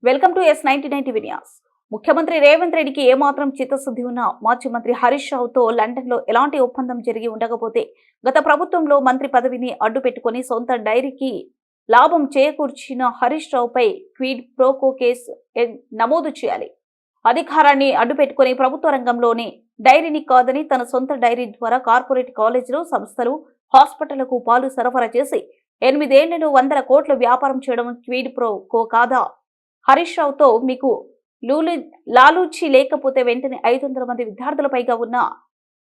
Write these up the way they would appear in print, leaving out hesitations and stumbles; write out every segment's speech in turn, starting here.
Welcome to S99 TV news. ముఖ్యమంత్రి రేవంత్ రెడ్డికి ఏమాత్రం చిత్తశుద్ధి ఉన్నా మాజీ మంత్రి హరీష్ రావుతో లండన్లో ఎలాంటి ఒప్పందం జరిగి ఉండకపోతే గత ప్రభుత్వంలో మంత్రి పదవిని అడ్డు పెట్టుకుని సొంత డైరీకి లాభం చేకూర్చిన హరీష్ రావుపై క్విడ్ ప్రోకో కేసు నమోదు చేయాలి. అధికారాన్ని అడ్డుపెట్టుకుని ప్రభుత్వ రంగంలోని డైరీని కాదని తన సొంత డైరీ ద్వారా కార్పొరేట్ కాలేజీలు, సంస్థలు, హాస్పిటళ్లకు పాలు సరఫరా చేసి 8 ఏళ్లలో 100 కోట్ల వ్యాపారం చేయడం క్విడ్ ప్రోకో కాదా? హరీష్ రావుతో మీకు లాలూచి లేకపోతే వెంటనే 500 మంది విద్యార్థుల పైగా ఉన్న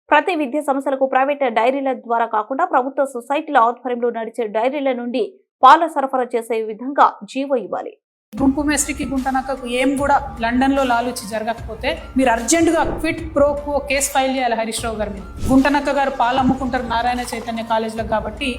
ప్రతి విద్యా సంస్థలకు ప్రైవేట్ డైరీల ద్వారా కాకుండా ప్రభుత్వ సొసైటీల ఆధ్వర్యంలో నడిచే డైరీల నుండి పాల సరఫరా చేసే విధంగా జీవో ఇవ్వాలి. గుంపు మేస్ట్రీకి గుంటనక్కకు ఏం కూడా లండన్లో లాలూచి జరగకపోతే మీరు అర్జెంటుగా క్విట్ ప్రోకో కేసు ఫైల్ చేయాలి హరీష్ రావు గారి మీద. గుంటనక్క గారు పాలు అమ్ముకుంటారు నారాయణ చైతన్య కాలేజీలకు కాబట్టి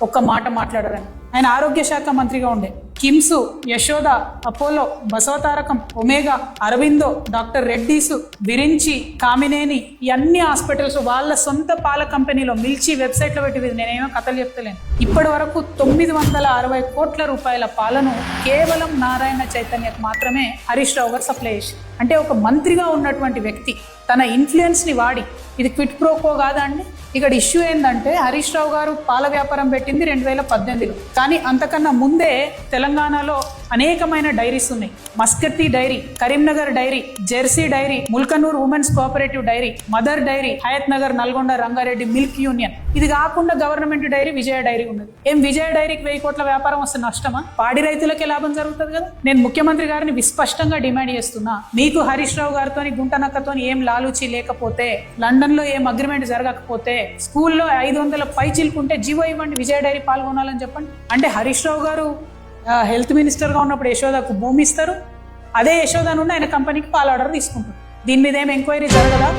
ఒక్క మాట మాట్లాడారని. ఆయన ఆరోగ్య శాఖ మంత్రిగా ఉండే కిమ్స్, యశోద, అపోలో, బసవతారకం, ఒమేగా, అరవిందో, డాక్టర్ రెడ్డీస్, విరించి, కామినేని ఈ అన్ని హాస్పిటల్స్ వాళ్ళ సొంత పాల కంపెనీలో మిల్చి వెబ్సైట్లో పెట్టి నేనేమో కథలు చెప్తలేను. ఇప్పటి వరకు 960 కోట్ల రూపాయల పాలను కేవలం నారాయణ చైతన్యకు మాత్రమే హరీష్ రావు గారు సప్లై చేసి, అంటే ఒక మంత్రిగా ఉన్నటువంటి వ్యక్తి తన ఇన్ఫ్లుయెన్స్ని వాడి ఇది క్విట్ ప్రోకో కాదా అండి? ఇక్కడ ఇష్యూ ఏంటంటే హరీష్ రావు గారు పాల వ్యాపారం పెట్టింది 2018లో, కానీ అంతకన్నా ముందే తెలంగాణలో అనేకమైన డైరీస్ ఉన్నాయి. Mascati dairy, Karimnagar dairy, Jersey dairy, Mulkanoor women's cooperative dairy, Mother Dairy, Hayat Nagar, Nalgonda, Rangareddy milk union. ఇది కాకుండా గవర్నమెంట్ డైరీ విజయ డైరీ ఉన్నది. విజయ డైరీకి 1000 కోట్ల వ్యాపారం వస్తే నష్టమా? పాడి రైతులకే లాభం జరుగుతుంది కదా. నేను ముఖ్యమంత్రి గారిని విస్పష్టంగా డిమాండ్ చేస్తున్నా, మీకు హరీష్ రావు గారితో గుంటనక్కతో ఏం లాలూచి లేకపోతే, లండన్ లో ఏం అగ్రిమెంట్ జరగకపోతే, స్కూల్లో 500 పైచీలుకుంటే జీవో ఇవ్వండి, విజయ డైరీ పాల్గొనాలని చెప్పండి. అంటే హరీష్ రావు గారు హెల్త్ మినిస్టర్గా ఉన్నప్పుడు యశోదకు భూమి ఇస్తారు, అదే యశోద నుండి ఆయన కంపెనీకి పాల ఆర్డర్ తీసుకుంటారు. దీని మీద ఏం ఎంక్వైరీ జరగదా?